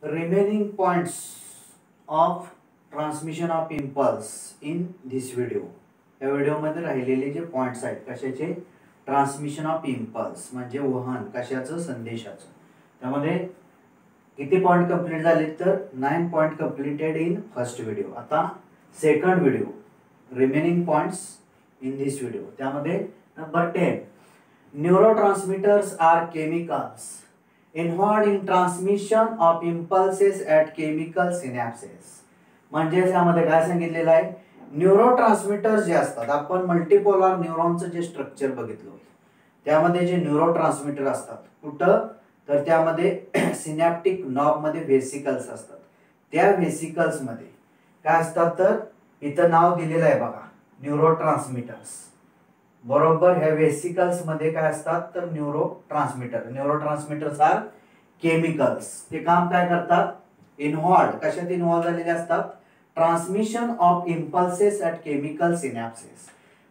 remaining points of transmission of impulse in this video. या व्हिडिओमध्ये राहिलेले जे पॉइंट्स आहेत कशाचे ट्रान्समिशन ऑफ इम्पल्स म्हणजे वहन कशाचं संदेशाचं त्यामध्ये किती पॉइंट कंप्लीट झाले तर 9 point completed in first video. आता second video remaining points in this video त्यामध्ये number 10 neurotransmitters are chemicals involved in transmission of impulses at chemical synapses. म्हणजे यामध्ये काय सांगितलेलं आहे न्यूरोट्रान्समीटर्स जे असतात आपण मल्टीपोलार न्यूरॉनचं जे स्ट्रक्चर बघितलं होतं त्यामध्ये जे न्यूरोट्रान्समीटर असतात कुठं तर त्यामध्ये सिनॅप्टिक नॉब मध्ये व्हेसिकल्स असतात. त्या व्हेसिकल्स मध्ये काय असतात तर इथं नाव दिलेलं आहे बघा न्यूरोट्रान्समीटर्स. बरोबर ह्या व्हेसिकल्स मध्ये काय असतात तर न्यूरोट्रान्समीटर्स आर केमिकल्स. ते काम काय करतात इन्व्हॉल्व कशात इन्व्हॉल्व झालेले असतात transmission of impulses at chemical synapses.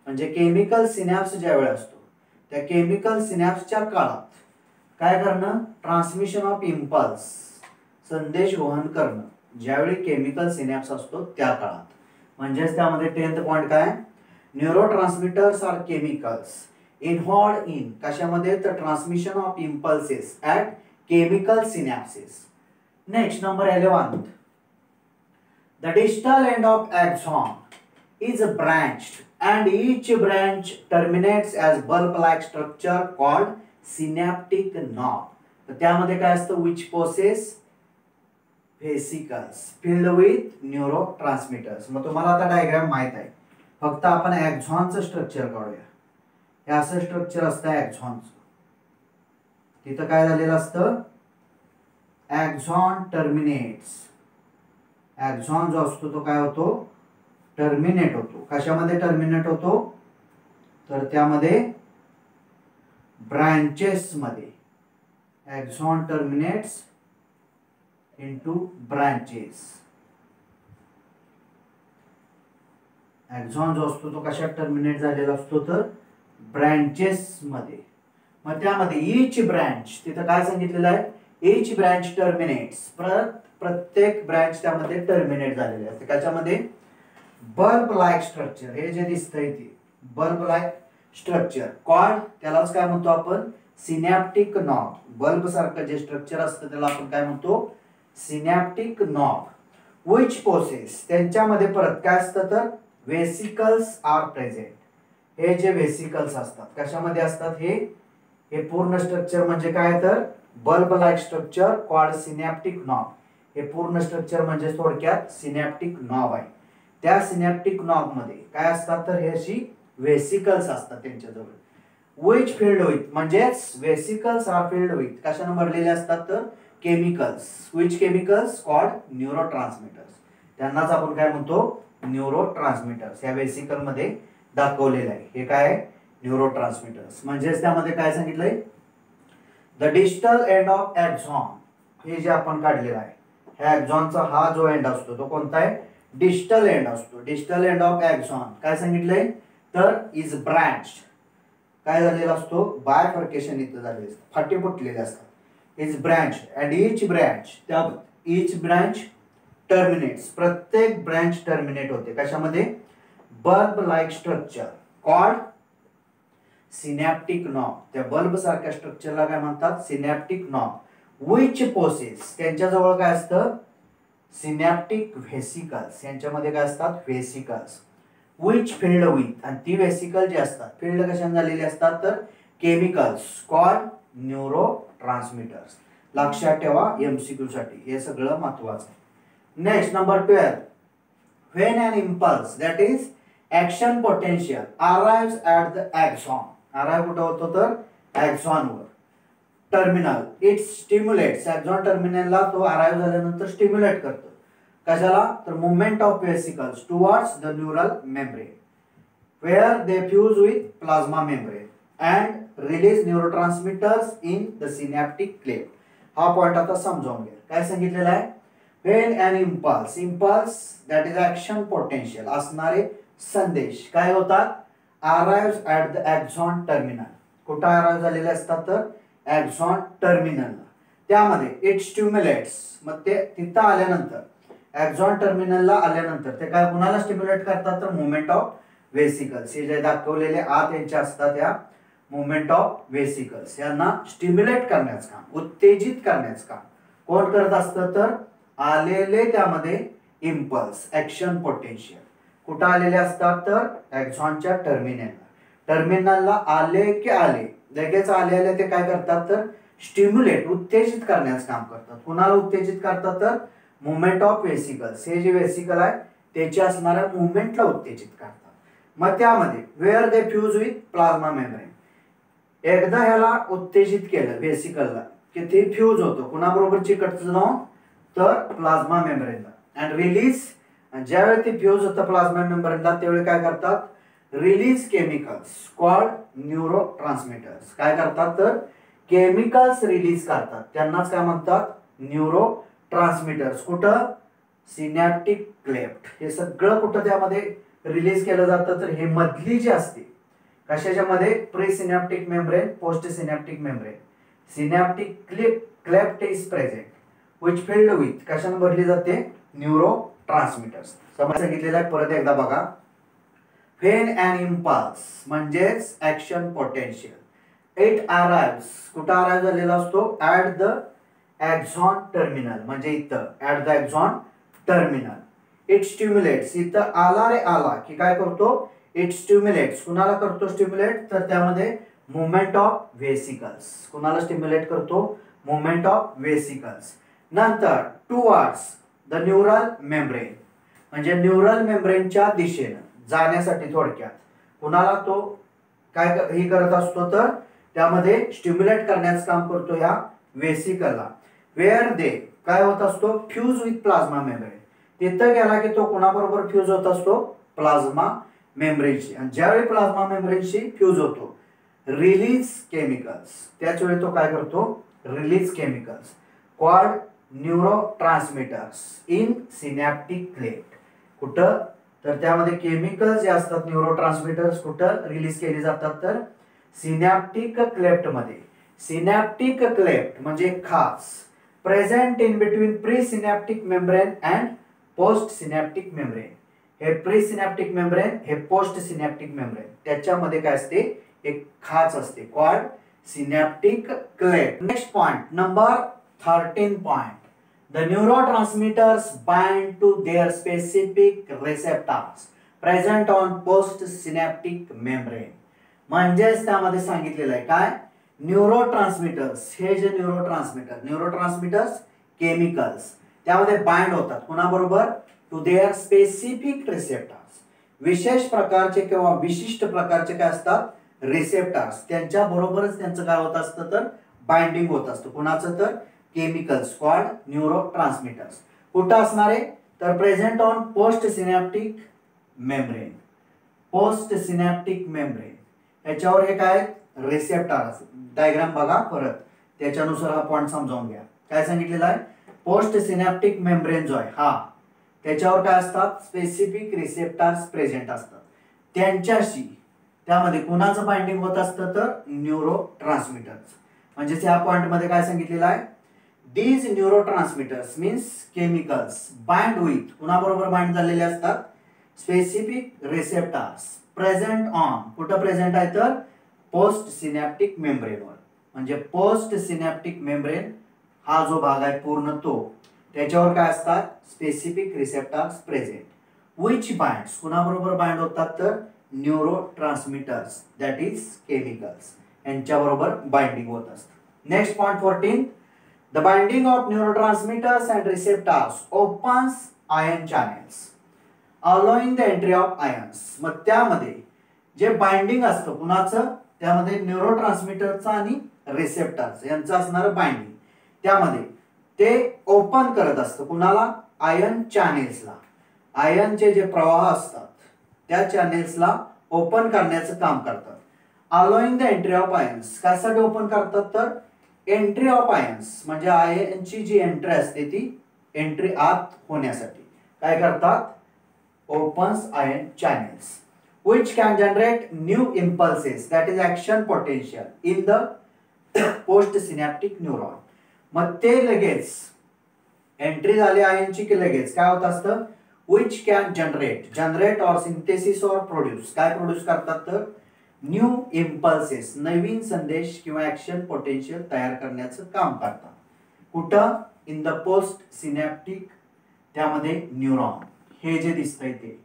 म्हणजे केमिकल सिनॅप्स ज्या वेळेस असतो त्या केमिकल सिनॅप्सच्या काळात काय करणं ट्रान्समिशन ऑफ इम्पल्स संदेश वहन करणं ज्यावेळी केमिकल सिनॅप्स असतो त्या काळात. म्हणजेच त्यामध्ये 10th पॉइंट काय neurotransmitters are chemicals involved in कशामध्ये तर transmission of impulses at chemical synapses. Next number 11 the distal end of axon is branched and each branch terminates as bulb like structure called synaptic knob. तर त्यामध्ये काय असतं which possess vesicles filled with neurotransmitters. मग तुम्हाला आता diagram माहित आहे फक्त आपण ॲक्झॉनचं स्ट्रक्चर काढूया. हे असं स्ट्रक्चर असतं ॲक्झॉनचं. तिथं काय झालेलं असतं ॲक्झॉन टर्मिनेट्स. ॲक्झॉन जो असतो तो काय होतो टर्मिनेट होतो. कशामध्ये टर्मिनेट होतो तर त्यामध्ये ब्रांचेस मध्ये. Axon terminates into branches. Axon जो असतो तो कशात टर्मिनेट झालेला असतो तर ब्रांचेस मध्ये. मग त्यामध्ये ईच ब्रांच तिथं काय सांगितलेलं आहे ईच ब्रांच टर्मिनेट्स प्रत्येक ब्रांच त्यामध्ये टर्मिनेट झालेले असते. त्याच्यामध्ये बल्ब लाईक स्ट्रक्चर हे जे दिसतंय ते बल्ब लाईक स्ट्रक्चर कॉल्ड त्यालाच काय म्हणतो आपण सिनॅप्टिक नॉब. बल्ब सारखं जे स्ट्रक्चर असतं त्याला आपण काय म्हणतो सिनॅप्टिक नॉब. विच पोसेस त्यांच्यामध्ये परत काय असतं तर व्हेसिकल्स आर प्रेझेंट. हे जे व्हेसिकल्स असतात कशामध्ये असतात हे पूर्ण स्ट्रक्चर म्हणजे काय तर bulb like structure called synaptic knob. हे पूर्ण स्ट्रक्चर म्हणजे थोडक्यात सिनॅप्टिक नॉब आहे. त्या सिनॅप्टिक नॉब मध्ये काय असतात तर हे अशी व्हेसिकल्स असतात त्यांच्याजवळ. विच फिल्ड विथ म्हणजेच व्हेसिकल्स आर फिल्ड विथ कशाने भरलेले असतात तर chemicals. Which chemicals called neurotransmitters. त्यांनाच आपण काय म्हणतो न्यूरोट्रान्समीटर्स. या व्हेसिकल मध्ये दाखवलेलं आहे. हे काय न्यूरोट्रान्समीटर्स. म्हणजेच त्यामध्ये काय सांगितलंय the distal end of axon हे जे आपण काढलेलं आहे ह्या ॲक्झॉनचा हा जो एंड असतो तो कोणता आहे डिस्टल एंड असतो. डिस्टल एंड ऑफ ॲक्झॉन काय सांगितलंय तर इज ब्रांच काय झालेला असतो बायफर्केशन इथं झालेले असतात फाटे फुटलेले असतात. Is branch and each branch त्या ईच ब्रांच टर्मिनेट्स प्रत्येक ब्रांच टर्मिनेट होते कशामध्ये bulb like structure called synaptic knob. त्या बल्ब सारख्या स्ट्रक्चरला काय म्हणतात सिनॅप्टिक नॉब. विच पोसेस त्यांच्याजवळ काय असतं सिनॅप्टिक व्हेसिकल्स. यांच्यामध्ये काय असतात व्हेसिकल्स. विच फिल्ड विथ आणि ती व्हेसिकल जे असतात फिल्ड कशाने झालेली असतात तर केमिकल्स कॉल्ड न्यूरोट्रान्समीटर्स. लक्षात ठेवा MCQ साठी हे सगळं महत्वाचं आहे. Next number 12 when an impulse that is action potential arrives at the axon. arrive कुठं होतो तर axon वर टर्मिनल इट स्टिम्युलेट्स. axon टर्मिनलला तो अराइव्ह झाल्यानंतर स्टिम्युलेट करतो कशाला तर movement of vesicles towards the neural membrane where they fuse with plasma membrane and release neurotransmitters in the synaptic cleft. हा पॉइंट आता समजावून घ्या. काय सांगितलेलं आहे when an impulse that is action potential असणारे संदेश काय होतात arrives at the axon terminal. कुठं अराइव्ह झालेले असतात तर axon terminal. त्यामध्ये इट स्टिम्युलेट्स, मग ते तिथं आल्यानंतर एक्झॉन टर्मिनलला आल्यानंतर ते काय कुणाला स्टिम्युलेट करतात तर मुवमेंट ऑफ वेसिकल्स, हे जे दाखवलेले आत यांच्या असतात या मुवमेंट ऑफ वेसिकल्स यांना स्टिम्युलेट करण्याचं काम, उत्तेजित करण्याचं काम कोण करत असतं तर आलेले त्यामध्ये इम्पल्स ऍक्शन पोटेन्शियल कुठं आलेले असतात तर एक्झॉनच्या टर्मिनलला आले की आले लगेच आलेले ते काय करतात तर स्टिम्युलेट उत्तेजित करण्याचं काम करतात. कुणाला उत्तेजित करतात तर मुवमेंट ऑफ वेसिकल्स, हे जे वेसिकल आहे त्याच्या असणाऱ्या मुवमेंटला उत्तेजित करतात. मग त्यामध्ये where they fuse with plasma membrane, एकदा ह्याला उत्तेजित केलं वेसिकलला की ते फ्यूज होतं कुणाबरोबर चिकटतं जाऊन तर प्लाझ्मा मेम्ब्रेनला अँड रिलीज, ज्यावेळी ते फ्यूज होतं प्लाझ्मा मेम्ब्रेनला त्यावेळी काय करतात रिलीज केमिकल्स कॉल्ड न्यूरोट्रान्समीटर्स, काय करतात तर केमिकल्स रिलीज करतात त्यांनाच काय म्हणतात न्यूरोट्रान्समीटर्स. कुठं सिनॅप्टिक क्लेफ्ट, हे सगळं कुठं त्यामध्ये रिलीज केलं जातं तर हे मधली जी असते कशाच्या मध्ये pre synaptic membrane post synaptic membrane, synaptic cleft is present which filled with कशाने भरली जाते न्यूरोट्रान्समीटर्स. सांगितलेलं आहे परत एकदा बघा. व्हेन अँड इम्पल्स म्हणजेच ऍक्शन पोटेन्शियल इट अराइव्स, कुठं अराइव्ह झालेला असतो ऍट द एक्झॉन टर्मिनल, म्हणजे इथं ऍट द एक्झॉन टर्मिनल. इट स्टिम्युलेट्स, इथं आला रे आला की काय करतो इट स्टिम्युलेट्स, कुणाला करतो स्टिम्युलेट तर त्यामध्ये मुवमेंट ऑफ वेसिकल्स, कुणाला स्टिम्युलेट करतो मुवमेंट ऑफ वेसिकल्स. नंतर टुवर्ड्स द न्यूरल मेम्ब्रेन, म्हणजे न्यूरल मेम्ब्रेनच्या दिशेनं जाण्यासाठी थोडक्यात कुणाला तो काय ही करत असतो तर त्यामध्ये स्टिम्युलेट करण्याचं काम करतो ह्या वेसिकलला. वेअर दे काय होत असतो फ्यूज विथ प्लाझ्मा मेम्ब्रेन, तिथं गेला की तो कुणाबरोबर फ्यूज होत असतो प्लाझ्मा मेम्ब्रेनशी, आणि ज्यावेळी प्लाझ्मा मेम्ब्रेनशी फ्यूज होतो रिलीज केमिकल्स, त्याच वेळी तो काय करतो release chemicals called neurotransmitters in synaptic cleft. कुठं तर त्यामध्ये केमिकल्स जे असतात न्यूरोट्रान्समीटर्स कुठं रिलीज केली जातात तर सिनॅप्टिक क्लेफ्ट मध्ये. सिनॅप्टिक क्लेफ्ट म्हणजे खास present in between pre synaptic membrane and post synaptic membrane. हे प्री सिनॅप्टिक मेम्ब्रेन हे पोस्ट सिनॅप्टिक मेम्ब्रेन त्याच्यामध्ये काय असते एक खाच असते called synaptic cleft. Next point number 13 point. The neurotransmitters bind to their specific receptors present on postsynaptic membrane. म्हणजेच त्यामध्ये सांगितलेलं आहे काय न्यूरोट्रान्समीटर्स, हे जे न्यूरोट्रान्समीटर्स केमिकल्स त्यामध्ये बाइंड होतात कुणाबरोबर टू देअर स्पेसिफिक रिसेप्टर्स, विशेष प्रकारचे किंवा विशिष्ट प्रकारचे काय असतात रिसेप्टर्स त्यांच्या बरोबरच त्यांचं काय होत असतं तर बाइंडिंग होत असतं. कुणाचं तर केमिकल्स कॉल्ड न्यूरोट्रान्समीटर्स. कुठं असणारे तर present on post synaptic membrane, post synaptic membrane याच्यावर हे काय रिसेप्टर्स. डायग्राम बघा परत त्याच्यानुसार हा पॉइंट समजावून घ्या. काय सांगितलेलं आहे पोस्ट सिनॅप्टिक मेम्ब्रेन जो आहे हा त्याच्यावर काय असतात स्पेसिफिक रिसेप्टर्स प्रेझेंट असतात, त्यांच्याशी त्यामध्ये कुणाचं बाइंडिंग होत असतं तर न्यूरोट्रान्समीटर्स. म्हणजेच या पॉइंट मध्ये काय सांगितलेलं आहे these neurotransmitters means chemicals bind with कुणाबरोबर बाइंड झालेले असतात स्पेसिफिक रिसेप्टर्स प्रेझेंट ऑन, कुठं प्रेझेंट आहे तर पोस्ट सिनॅप्टिक मेम्ब्रेनवर. म्हणजे पोस्ट सिनॅप्टिक मेम्ब्रेन हा जो भाग आहे पूर्ण तो त्याच्यावर काय असतात specific receptors present which binds, कुणाबरोबर बाइंड होतात तर न्यूरोट्रान्समीटर्स दॅट इज केमिकल्स यांच्याबरोबर बाइंडिंग होत असतं. Next point 14. The binding of neurotransmitters and receptors opens ion channels, allowing the entry of ions. मग त्यामध्ये जे बाइंडिंग असतं कुणाचं त्यामध्ये न्यूरोट्रान्समीटरचं आणि रिसेप्टर्स यांचं असणारं बाइंडिंग त्यामध्ये ते ओपन करत असतं कुणाला आयन चॅनेल्सला. आयनचे जे प्रवाह असतात त्या चॅनेल्सला ओपन करण्याचं काम करतात. allowing the entry of ions कशासाठी ओपन करतात तर एंट्री ऑफ आयन्स म्हणजे आयनची जी एंट्री असते ती एंट्री आत होण्यासाठी काय करतात opens ion channels which can generate new impulses that is action potential in the postsynaptic neuron. मग ते लगेच एंट्री झाली आयनची की लगेच काय होत असतं, which can generate or synthesis or produce, काय प्रोड्यूस करतात तर न्यू इम्पल्सेस, नवीन संदेश किंवा ऍक्शन पोटेन्शियल तयार करण्याचं काम करतात. कुठं, इन द पोस्ट सिनॅप्टिक, त्यामध्ये न्यूरॉन, हे जे दिसतंय ते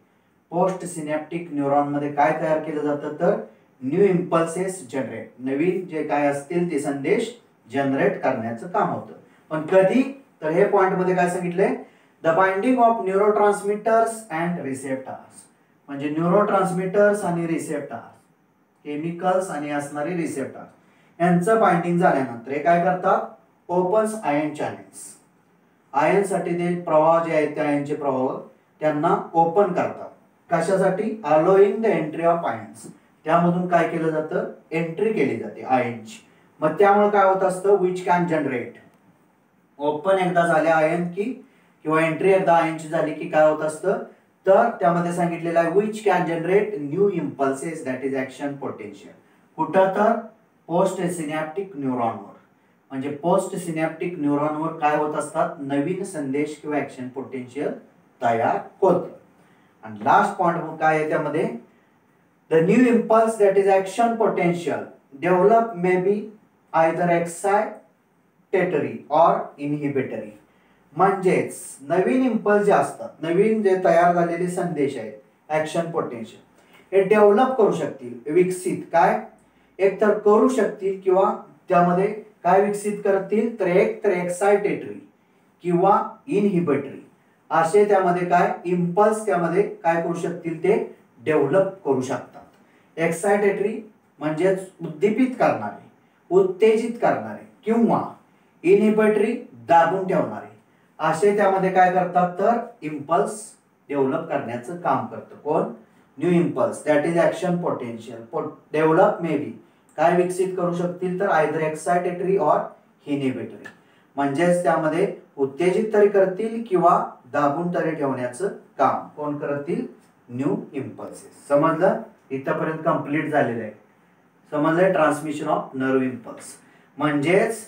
पोस्ट सिनॅप्टिक न्यूरॉन मध्ये काय तयार केलं जातं तर न्यू इम्पल्सेस जनरेट, नवीन जे काय असतील ते संदेश जनरेट करण्याचं काम होतं. पण कधी तर हे पॉइंट मध्ये काय सांगितलंय, the binding of neurotransmitters and receptors, म्हणजे न्यूरोट्रान्समिटर्स आणि रिसेप्टर्स, केमिकल्स आणि असणारे रिसेप्टर यांचं बाइंडिंग झाल्यानंतर हे काय करतात, ओपन्स आयन चॅनेल्स, आयन साठी ते प्रवाह जे आहेत त्या आयनचे प्रवाह त्यांना ओपन करतात. कशासाठी, allowing the entry of ions, त्यामधून काय केलं जातं, एंट्री केली जाते आयनची. मग त्यामुळे काय होत असतं, विच कॅन जनरेट, ओपन एकदा झाले आयन की किंवा एंट्री एकदा आयनची झाली की काय होत असतं तर त्यामध्ये सांगितलेलं आहे which can generate new impulses that is action potential. कुठं तर पोस्ट सिनॅप्टिक न्यूरॉनवर, म्हणजे पोस्ट सिनॅप्टिक न्यूरॉनवर काय होत असतात, नवीन संदेश किंवा ऍक्शन पोटेन्शियल तयार होतं. आणि लास्ट पॉइंट काय आहे त्यामध्ये, the new impulse that is action potential develop may be either excitatory or inhibitory, म्हणजेच नवीन इम्पल्स जे असतात, नवीन जे तयार झालेले संदेश आहेत ऍक्शन पोटेन्शियल, हे डेव्हलप करू शकतील, विकसित काय एक तर करू शकतील किंवा त्यामध्ये काय विकसित करतील तर एक तर एक्सायटेटरी किंवा इनहिबिटरी असे त्यामध्ये काय इम्पल्स त्यामध्ये काय करू शकतील ते डेव्हलप करू शकतात. एक्सायटेटरी म्हणजेच उद्दीपित करणारे, उत्तेजित करणारे, किंवा इनहिबिटरी दाबून ठेवणारे, असे त्यामध्ये काय करतात तर इम्पल्स डेव्हलप करण्याचं काम करतं कोण, new impulse that is action potential develop may बी काय विकसित करू शकतील तर आयदर एक्सायटेटरी ऑर इनहिबिटरी, म्हणजेच त्यामध्ये उत्तेजित तरी करतील किंवा दाबून तरी ठेवण्याचं काम कोण करतील, न्यू इम्पल्सेस. समजलं, इथपर्यंत कंप्लीट झालेलं आहे. समजलंय ट्रान्समिशन ऑफ नर्व इम्पल्स, म्हणजेच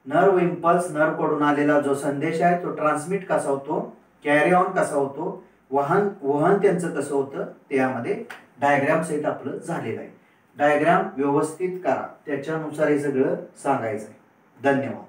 नर्व इम्पल्स, नर्व कडून आलेला जो संदेश आहे तो ट्रान्समिट कसा होतो, कॅरी ऑन कसा होतो, वहन त्यांचं कसं होतं, त्यामध्ये डायग्राम सेट आपलं झालेलं आहे. डायग्राम व्यवस्थित करा, त्याच्यानुसार हे सगळं सांगायचं आहे. धन्यवाद.